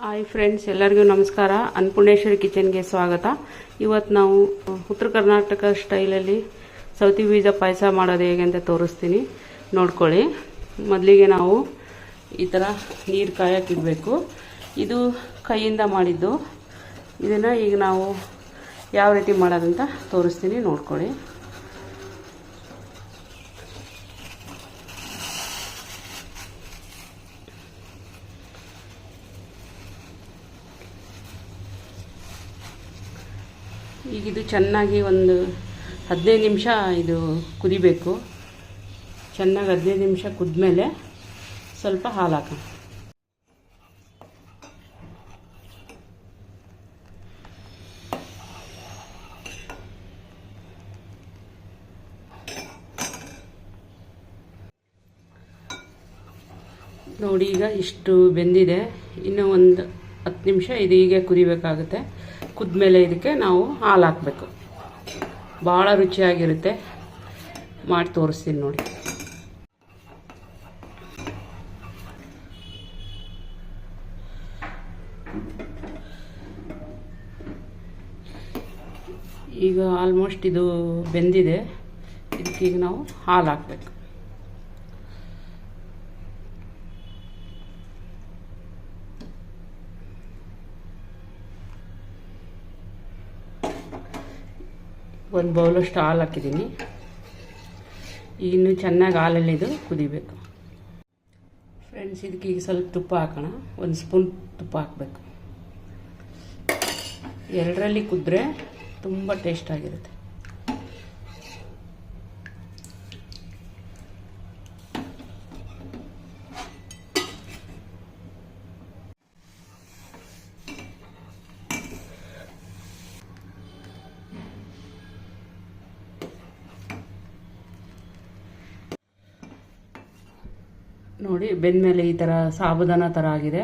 Hi friends, ಎಲ್ಲರಿಗೂ ನಮಸ್ಕಾರ. ಅನ್ನಪೂರ್ಣೇಶ್ವರಿ ಕಿಚನ್ಗೆ ಸ್ವಾಗತ. ಇವತ್ತು ನಾವು ಉತ್ತರ ಕರ್ನಾಟಕ ಸ್ಟೈಲಲ್ಲಿ ಸೌತಿ ಬೀಜ ಪಾಯಸ ಮಾಡೋದು ಹೇಗೆ ಅಂತ ತೋರಿಸ್ತೀನಿ, ನೋಡ್ಕೊಳ್ಳಿ. ಮೊದಲಿಗೆ ನಾವು ಈ ಥರ ನೀರು ಕಾಯೋಕ್ಕಿಡಬೇಕು. ಇದು ಕೈಯಿಂದ ಮಾಡಿದ್ದು. ಇದನ್ನು ಈಗ ನಾವು ಯಾವ ರೀತಿ ಮಾಡೋದಂತ ತೋರಿಸ್ತೀನಿ, ನೋಡ್ಕೊಳ್ಳಿ. ಈಗ ಇದು ಚೆನ್ನಾಗಿ ಒಂದು 15 ನಿಮಿಷ ಇದು ಕುದಿಬೇಕು. ಚೆನ್ನಾಗಿ 15 ನಿಮಿಷ ಕುದ್ಮೇಲೆ ಸ್ವಲ್ಪ ಹಾಲು ಹಾಕೋಣ. ನೋಡಿ, ಈಗ ಇಷ್ಟು ಬೆಂದಿದೆ. ಇನ್ನೂ ಒಂದು 10 ನಿಮಿಷ ಇದು ಹೀಗೆ ಕುದಿಬೇಕಾಗುತ್ತೆ. ಕುದ್ಮೇಲೆ ಇದಕ್ಕೆ ನಾವು ಹಾಲು ಹಾಕಬೇಕು. ಭಾಳ ರುಚಿಯಾಗಿರುತ್ತೆ. ಮಾಡಿ ತೋರಿಸ್ತೀನಿ ನೋಡಿ. ಈಗ ಆಲ್ಮೋಸ್ಟ್ ಇದು ಬೆಂದಿದೆ. ಇದಕ್ಕೀಗ ನಾವು ಹಾಲು ಹಾಕಬೇಕು. ಒಂದು ಬೌಲಷ್ಟು ಹಾಲು ಹಾಕಿದ್ದೀನಿ. ಇನ್ನೂ ಚೆನ್ನಾಗಿ ಹಾಲಲ್ಲಿ ಇದು ಕುದಿಬೇಕು. ಫ್ರೆಂಡ್ಸ್, ಇದಕ್ಕೆ ಈಗ ಸ್ವಲ್ಪ ತುಪ್ಪ ಹಾಕೋಣ. 1 ಸ್ಪೂನ್ ತುಪ್ಪ ಹಾಕಬೇಕು. 2ರಲ್ಲಿ ಕುದ್ರೆ ತುಂಬ ಟೇಸ್ಟಾಗಿರುತ್ತೆ. ನೋಡಿ, ಬೆಂದಮೇಲೆ ಈ ಥರ ಸಾಬುದಾನ ಥರ ಆಗಿದೆ.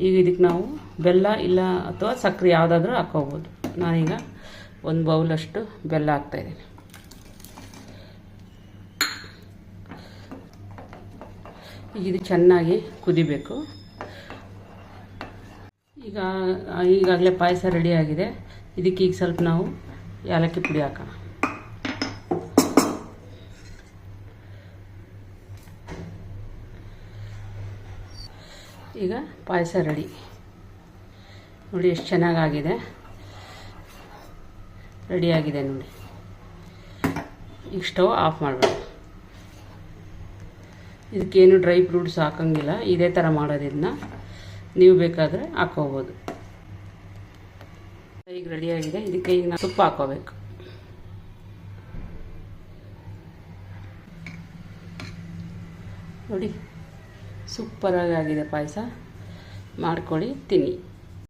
ಈಗ ಇದಕ್ಕೆ ನಾವು ಬೆಲ್ಲ ಇಲ್ಲ ಅಥವಾ ಸಕ್ಕರೆ ಯಾವುದಾದ್ರೂ ಹಾಕ್ಕೋಬೋದು. ನಾನೀಗ 1 ಬೌಲಷ್ಟು ಬೆಲ್ಲ ಹಾಕ್ತಾಯಿದ್ದೀನಿ. ಈಗ ಇದು ಚೆನ್ನಾಗಿ ಕುದಿಬೇಕು. ಈಗಾಗಲೇ ಪಾಯಸ ರೆಡಿಯಾಗಿದೆ. ಇದಕ್ಕೆ ಈಗ ಸ್ವಲ್ಪ ನಾವು ಏಲಕ್ಕಿ ಪುಡಿ ಹಾಕೋಣ. ಈಗ ಪಾಯಸ ರೆಡಿ. ನೋಡಿ ಎಷ್ಟು ಚೆನ್ನಾಗಾಗಿದೆ. ರೆಡಿಯಾಗಿದೆ ನೋಡಿ. ಈಗ ಸ್ಟವ್ ಆಫ್ ಮಾಡಬೇಡ. ಇದಕ್ಕೇನು ಡ್ರೈ ಫ್ರೂಟ್ಸ್ ಹಾಕೋಂಗಿಲ್ಲ. ಇದೇ ಥರ ಮಾಡೋದಿದನ್ನ ನೀವು ಬೇಕಾದರೆ ಹಾಕ್ಕೋಬೋದು. ಈಗ ರೆಡಿಯಾಗಿದೆ. ಇದಕ್ಕೆ ಈಗ ನಾವು ತುಪ್ಪ ಹಾಕ್ಕೋಬೇಕು. ನೋಡಿ, ಸೂಪರಾಗಿ ಆಗಿದೆ ಪಾಯಸ. ಮಾಡ್ಕೊಳ್ಳಿ, ತಿನ್ನಿ.